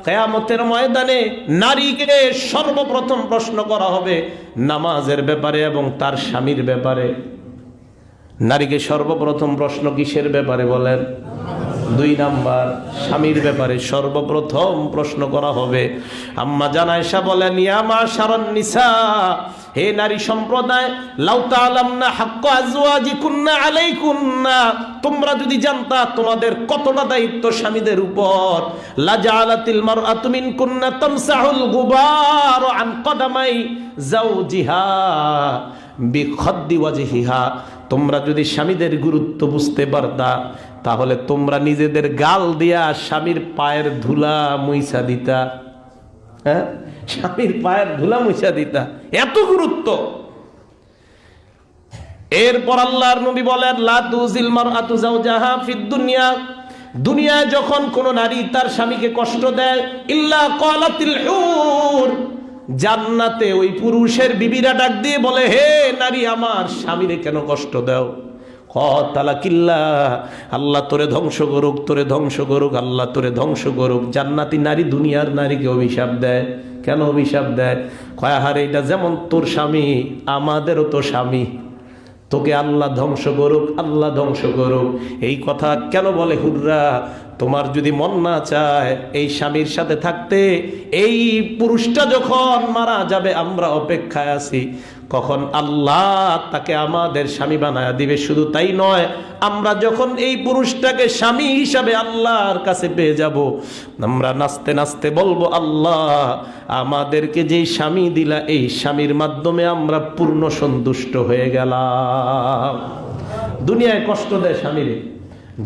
কিয়ামতের ময়দানে নারীকে সর্বপ্রথম প্রশ্ন করা হবে নামাজের ব্যাপারে এবং তার স্বামীর ব্যাপারে। নারীকে সর্বপ্রথম প্রশ্ন কিসের ব্যাপারে বলেন? 2 নাম্বার, স্বামীর ব্যাপারে সর্বপ্রথম প্রশ্ন করা হবে। আম্মা জান আয়েশা বলেন, ইয়া মাশারান নিসা, হে নারী সম্প্রদায়, লাউ তাআলামনা হাক্কা আজওয়াজিকুন্না আলাইকুন্না, তোমরা যদি জানতা তোমাদের কতটা দায়িত্ব স্বামীদের উপর, লা জাআলাতিল মারআতু মিনকুন্না তামসাহুল গুবার আন কদামাই যাওজিহা বিখাদ্দি ওয়াজহিহা, তোমরা যদি স্বামীদের গুরুত্ব বুঝতে পারতা তাহলে তোমরা নিজেদের গাল দিয়া স্বামীর পায়ের ধুলা মুইছা দিতা। হ্যাঁ, স্বামীর পায়ের ধুলা মুইছা দিতা, এত গুরুত্ব। এরপর আল্লাহর নবী বলেন, লা তুজিল মারআতু যাওজাহা ফিদ দুনিয়া, দুনিয়ায় যখন কোন নারী তার স্বামীকে কষ্ট দেয়, ইল্লা ক্বালাতিল হুর, জান্নাতে ওই পুরুষের বিবিরা ডাক দিয়ে বলে, হে নারী, আমার স্বামীরে কেন কষ্ট দাও? আল্লাহ তোরে ধ্বংস করুক, তোরে ধ্বংস করুক, আল্লাহ তোরে ধ্বংস করুক। জান্নাতি নারী দুনিয়ার নারীকে অভিশাপ দেয়। কেন অভিশাপ দেয়? কয়, আহারে, এটা যেমন তোর স্বামী, আমাদেরও তো স্বামী, তোকে আল্লাহ ধ্বংস করুক, আল্লাহ ধ্বংস করুক। এই কথা কেন বলে? হুররা, তোমার যদি মন না চায় এই স্বামীর সাথে থাকতে, এই পুরুষটা যখন মারা যাবে আমরা অপেক্ষায় আছি কখন আল্লাহ তাকে আমাদের স্বামী বানায়া দিবে। শুধু তাই নয়, আমরা যখন এই পুরুষটাকে স্বামী হিসাবে আল্লাহর কাছে পেয়ে যাব, আমরা নাচতে নাচতে বলবো, আল্লাহ আমাদেরকে যেই স্বামী দিলা, এই স্বামীর মাধ্যমে আমরা পূর্ণ সন্তুষ্ট হয়ে গেলাম। দুনিয়ায় কষ্ট দেয় স্বামীরে,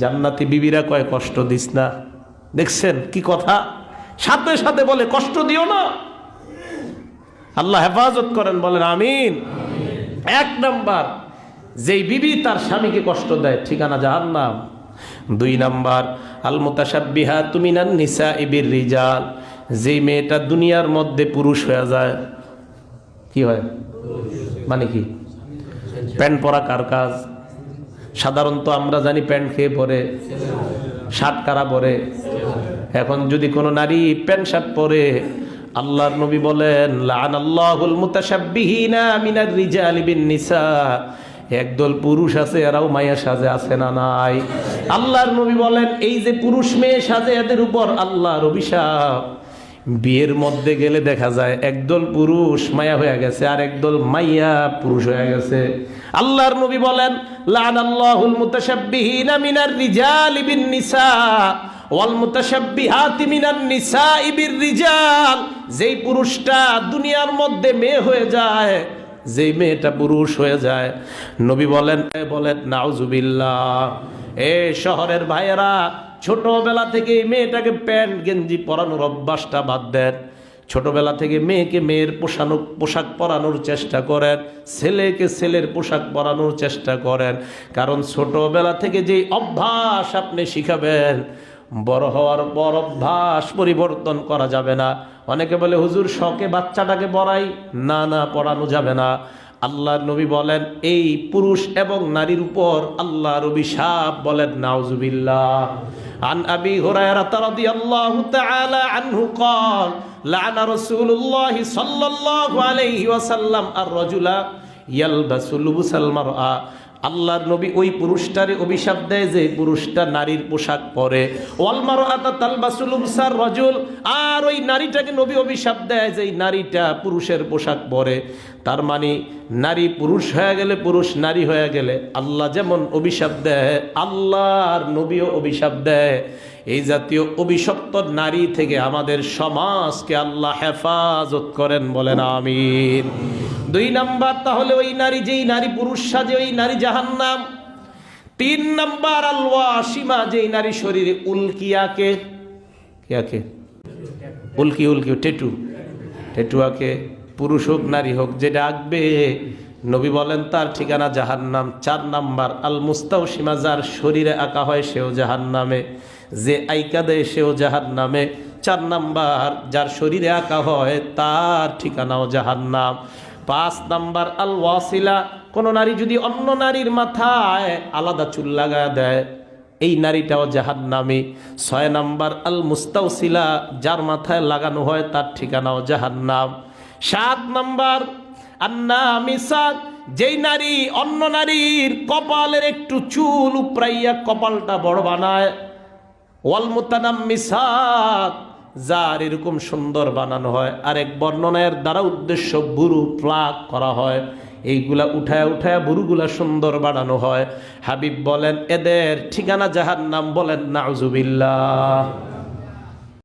জান্নাতি বিবিরা কয় কষ্ট দিস না। দেখছেন কি কথা? সাথে সাথে বলে কষ্ট দিও না। আল্লাহ হেফাজত করেন, বলেন আমিন। 1 নাম্বার, যেই বিবি তার স্বামীকে কষ্ট দেয়, ঠিকানা জাহান্নাম। 2 নাম্বার, আল মুতাশাব্বিহাতু মিনান নিসাই বির রিজাল, যেই মেয়েটা দুনিয়ার মধ্যে পুরুষ হয়ে যায়। কি হয় মানে কি? প্যান্ট পরা কার কাজ? সাধারণত আমরা জানি প্যান্ট খেয়ে পরে, শার্ট কারা পরে। এখন যদি কোনো নারী প্যান্ট শার্ট পরে, আল্লাহর নবী বলেন, লাআনাল্লাহুল মুতাশাব্বিহিনা মিনার রিজালি বিন নিসা, একদল পুরুষ আছে এরাও মায়া সাজে, আছে না নাই? আল্লাহর নবী বলেন, এই যে পুরুষ মেয়ে সাজে, এদের উপর আল্লাহর অভিশাপ। বিয়ের মধ্যে গেলে দেখা যায় একদল পুরুষ মায়া হয়ে গেছে আর একদল মাইয়া পুরুষ হয়ে গেছে। আল্লাহর নবী বলেন, লাআনাল্লাহুল মুতাশাব্বিহিনা মিনার রিজালি বিন নিসা ওয়াল মুতাশাব্বিহাতি মিনান নিসাই বির রিজাল, যেই পুরুষটা দুনিয়ার মধ্যে মেয়ে হয়ে যায়, যেই মেয়েটা পুরুষ হয়ে যায়, নবী বলেন নাউজুবিল্লাহ। এ শহরের ভাইয়েরা, ছোটবেলা থেকে মেয়েটাকে প্যান্ট গেঞ্জি পরানোর অভ্যাসটা বাদ দেন। ছোটবেলা থেকে মেয়েকে মেয়ের পোশাক পরানোর চেষ্টা করেন, ছেলেকে ছেলের পোশাক পরানোর চেষ্টা করেন। কারণ ছোটবেলা থেকে যে অভ্যাস আপনি শিখাবেন, বড় হওয়ার পর অভ্যাস পরিবর্তন করা যাবে না। অনেকে বলে, হুজুর শখে বাচ্চাটাকে পড়াই, না না, পড়ানো যাবে না। আল্লাহর নবী বলেন, এই পুরুষ এবং নারীর উপর আল্লাহর অভিশাপ, বলেন নাউজুবিল্লাহ। আন আবি হুরায়রা রাদিয়াল্লাহু তাআলা আনহু قال লাআনা রাসূলুল্লাহ সাল্লাল্লাহু আলাইহি ওয়াসাল্লাম আর-রাজুলা ইয়ালবাসু লুবসাল মারআ, আল্লাহর নবী ওই পুরুষটারে অভিশাপ দেয় যে পুরুষটা নারীর পোশাক পরে। ওয়াল মারআতা তালবাসু লুবসার রাজুল, আর ওই নারীটাকে নবী অভিশাপ দেয় যে নারীটা পুরুষের পোশাক পরে। তার মানে নারী পুরুষ হয়ে গেলে, পুরুষ নারী হয়ে গেলে আল্লাহ যেমন অভিশাপ দেয়, আল্লাহর নবীও অভিশাপ দেয়। এই জাতীয় অভিশপ্ত নারী থেকে আমাদের সমাজকে আল্লাহ হেফাজত করেন, বলেন আমিন। 2 নাম্বার, তাহলে ওই নারী, যেই নারী পুরুষ সাজে, ওই নারী জাহান্নাম। 3 নাম্বার, আল ওয়াসিমা, যেই নারী শরীরে উল্কি আঁকে। কি আঁকে? উল্কি টেটু আঁকে, পুরুষ হোক নারী হোক, যেটা আঁকবে, নবী বলেন তার ঠিকানা জাহান্নাম। 4 নাম্বার, আল মুস্তাওসিমা, যার শরীরে আঁকা হয় সেও জাহান্নামে, যে আইকা দেয় সেও জাহান্নামে। 4 নাম্বার, যার শরীরে আঁকা হয় তার ঠিকানাও জাহান্নাম। 5 নাম্বার, আল ওয়াসিলা, কোন নারী যদি অন্য নারীর মাথায় আলাদা চুল লাগায় দেয়, এই নারীটাও জাহান্নামী। 6 নাম্বার আল মুস্তাউসিলা, যার মাথায় লাগানো হয় তার ঠিকানাও জাহান্নাম। 7 নাম্বার আন্নামিসাত, যেই নারী অন্য নারীর কপালের একটু চুল উপরাইয়া কপালটা বড় বানায়। ওয়াল মুতানাম্মিসাত, যার এরকম সুন্দর বানানো হয়। আরেক বর্ণনার দ্বারা উদ্দেশ্য বুরু প্লাগ করা হয়, এইগুলা উঠায় উঠায় বুরুগুলা সুন্দর বানানো হয়। হাবিব বলেন এদের ঠিকানা জাহান্নাম। বলেন নাউজুবিল্লাহ।